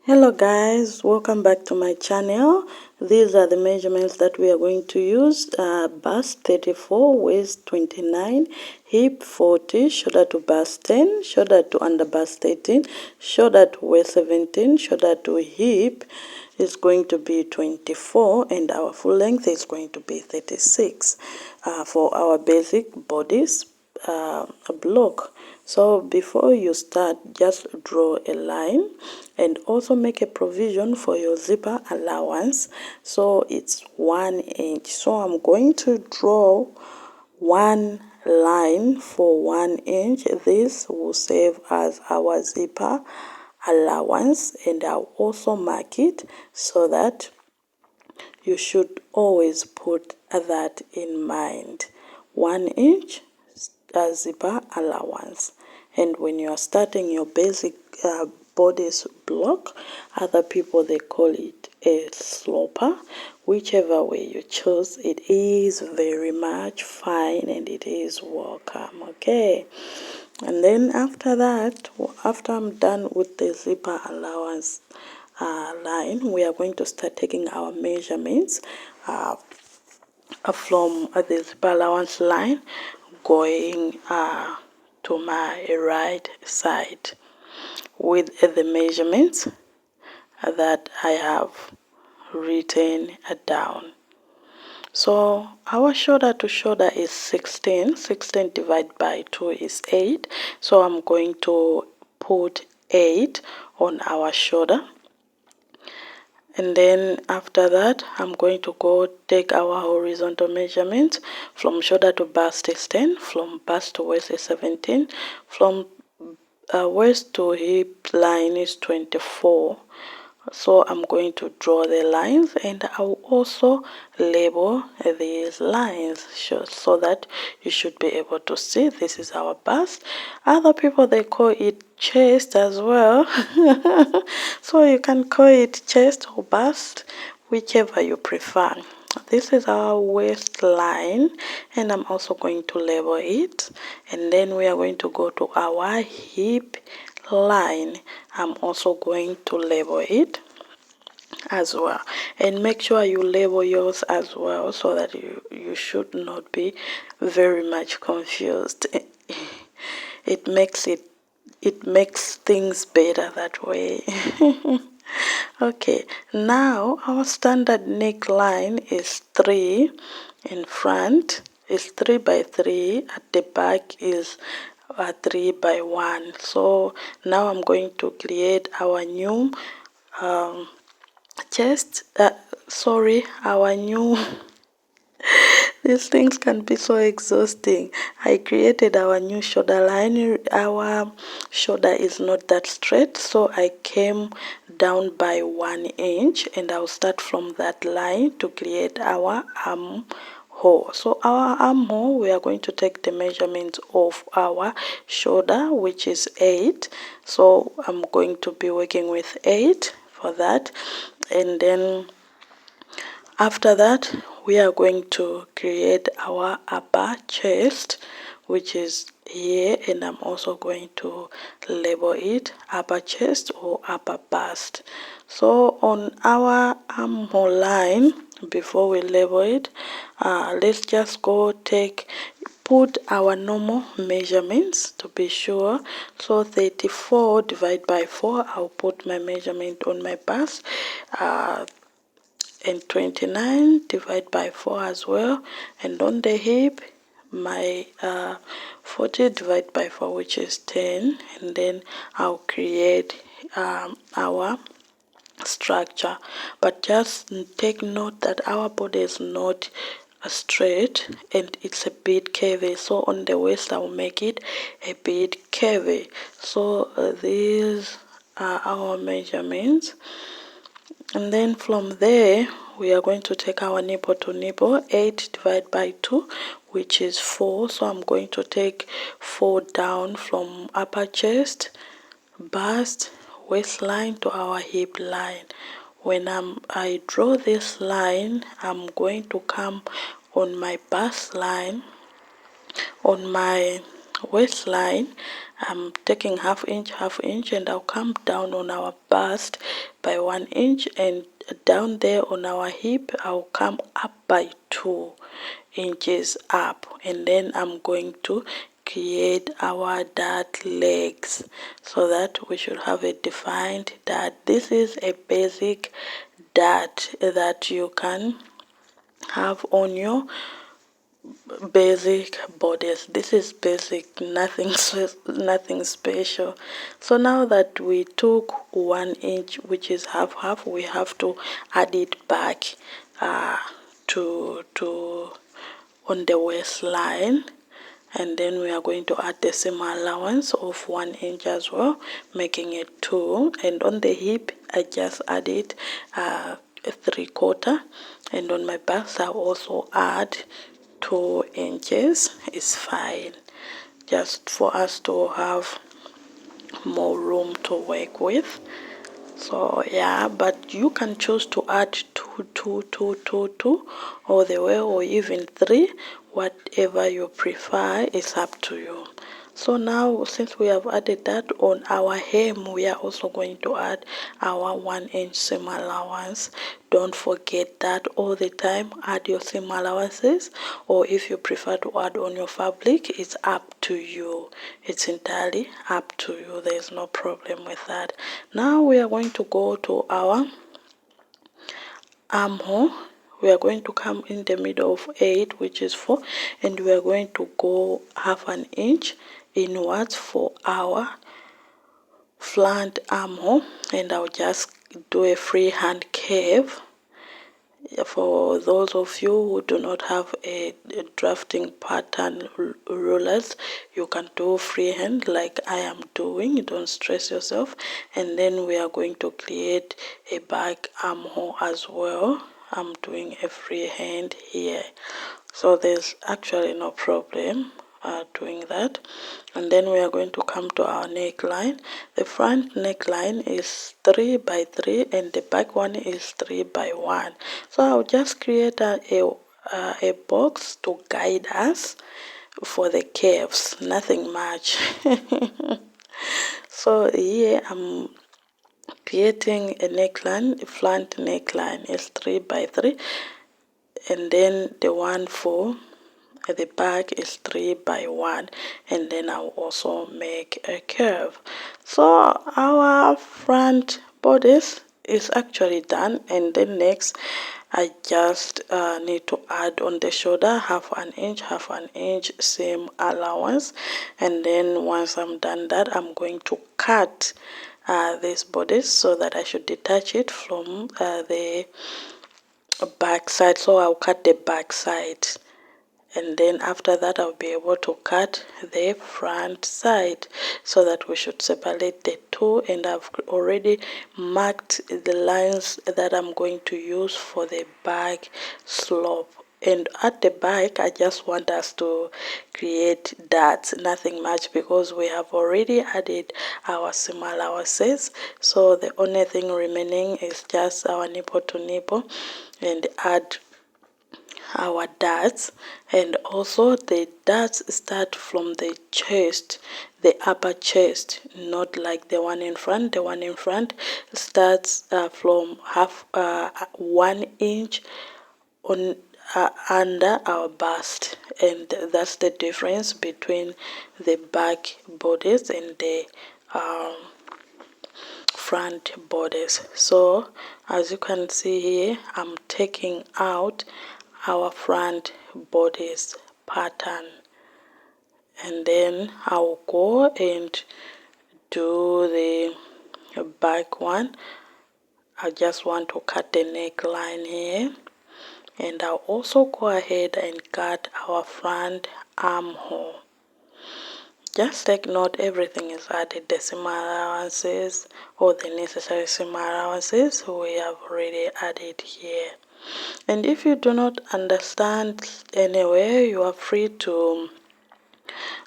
Hello guys, welcome back to my channel. These are the measurements that we are going to use. Bust 34, waist 29, hip 40, shoulder to bust 10, shoulder to under bust 18, shoulder to waist 17, shoulder to hip is going to be 24, and our full length is going to be 36 for our basic bodice block. So before you start, just draw a line and also make a provision for your zipper allowance. So it's 1 inch. So I'm going to draw one line for 1 inch. This will serve as our zipper allowance, and I'll also mark it so that you should always put that in mind. 1 inch zipper allowance. And when you are starting your basic bodice block, other people they call it a sloper. Whichever way you choose, it is very much fine and it is welcome. Okay, and then after that, after I'm done with the zipper allowance line, we are going to start taking our measurements from the zipper allowance line going to my right side with the measurements that I have written down. So our shoulder to shoulder is 16. 16 divided by 2 is 8. So I'm going to put 8 on our shoulder. And then after that, I'm going to go take our horizontal measurement. From shoulder to bust is 10, from bust to waist is 17, from waist to hip line is 24. So I'm going to draw the lines, and I will also label these lines so that you should be able to see this is our bust. Other people they call it chest as well. So you can call it chest or bust, whichever you prefer. This is our waistline, and I'm also going to label it. And then we are going to go to our hip line. I'm also going to label it as well, and make sure you label yours as well so that you should not be very much confused. It makes things better that way. Okay, now our standard neckline is 3 in front, is 3 by 3, at the back is 3 by 1. So now I'm going to create our new our new these things can be so exhausting. I created our new shoulder line. Our shoulder is not that straight, so I came down by 1 inch, and I'll start from that line to create our armhole. So our armhole, we are going to take the measurement of our shoulder, which is 8. So I'm going to be working with 8 for that. And then after that, we are going to create our upper chest, which is here, and I'm also going to label it upper chest or upper bust. So on our armhole line, before we label it, let's just go put our normal measurements to be sure. So 34 divided by 4, I'll put my measurement on my bust, and 29 divided by 4 as well, and on the hip my 40 divided by 4, which is 10, and then I'll create our structure. But just take note that our body is not straight and it's a bit curvy, so on the waist I will make it a bit curvy. So these are our measurements, and then from there we are going to take our nipple to nipple. 8 divided by 2, which is 4. So I'm going to take 4 down from upper chest, bust, waistline to our hip line. When I draw this line, I'm going to come on my bust line, on my waistline, I'm taking half inch, and I'll come down on our bust by 1 inch, and down there on our hip I'll come up by 2 inches up, and then I'm going to create our dart legs so that we should have a defined dart. This is a basic dart that you can have on your basic bodice. This is basic, nothing special. So now that we took 1 inch, which is half, we have to add it back to on the waistline, and then we are going to add the seam allowance of 1 inch as well, making it 2. And on the hip I just added 3/4, and on my bust I also add 2 inches. Is fine, just for us to have more room to work with. So yeah, but you can choose to add 2 all the way, or even 3, whatever you prefer is up to you. So now, since we have added that, on our hem we are also going to add our 1 inch seam allowance. Don't forget that all the time. Add your seam allowances, or if you prefer to add on your fabric, it's up to you. It's entirely up to you. There's no problem with that. Now we are going to go to our armhole. We are going to come in the middle of 8, which is 4, and we are going to go half an inch inwards for our flank armhole, and I'll just do a freehand curve. For those of you who do not have a drafting pattern rulers, you can do freehand like I am doing. Don't stress yourself. And then we are going to create a back armhole as well. I'm doing a freehand here, so there's actually no problem doing that. And then we are going to come to our neckline. The front neckline is 3 by 3, and the back one is 3 by 1. So I'll just create a box to guide us for the curves, nothing much. So here I'm creating a neckline. The front neckline is 3 by 3, and then the one for at the back is 3 by 1, and then I'll also make a curve. So our front bodice is actually done, and then next I just need to add on the shoulder half an inch seam allowance. And then once I'm done that, I'm going to cut this bodice so that I should detach it from the back side. So I'll cut the back side, and then after that I'll be able to cut the front side, so that we should separate the two. And I've already marked the lines that I'm going to use for the back slope. And at the back I just want us to create darts, nothing much, because we have already added our seam allowances. So the only thing remaining is just our nipple to nipple, and add our darts. And also the darts start from the chest, the upper chest, not like the one in front. The one in front starts from 1 inch on under our bust, and that's the difference between the back bodice and the front bodice. So as you can see here, I'm taking out our front bodice pattern, and then I'll go and do the back one. I just want to cut the neckline here, and I'll also go ahead and cut our front armhole. Just take note, everything is added, the seam allowances or the necessary seam allowances we have already added here. And if you do not understand anywhere, you are free to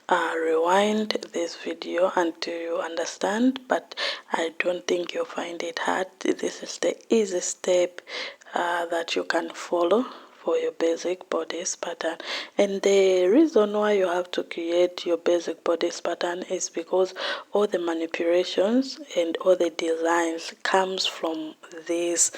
rewind this video until you understand, but I don't think you'll find it hard. This is the easy step that you can follow for your basic bodice pattern. And the reason why you have to create your basic bodice pattern is because all the manipulations and all the designs comes from this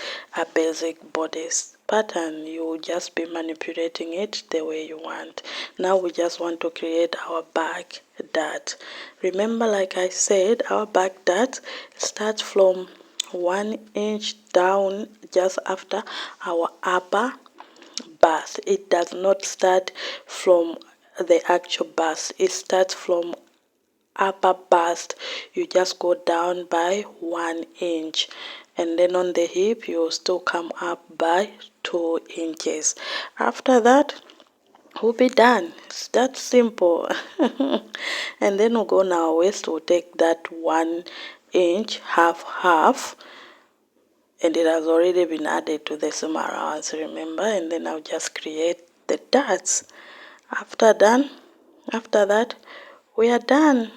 basic bodice pattern. You will just be manipulating it the way you want. Now we just want to create our back dart. Remember, like I said, our back dart starts from 1 inch down just after our upper bust. It does not start from the actual bust. It starts from upper bust. You just go down by 1 inch, and then on the hip you will still come up by 2 inches. After that we'll be done. It's that simple. And then we'll go on our waist. We'll take that 1 inch half, and it has already been added to the seam allowance, remember. And then I'll just create the darts. After that we are done.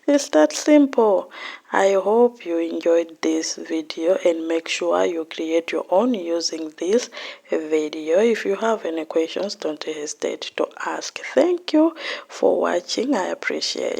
It's that simple. I hope you enjoyed this video, and make sure you create your own using this video. If you have any questions, don't hesitate to ask. Thank you for watching. I appreciate it.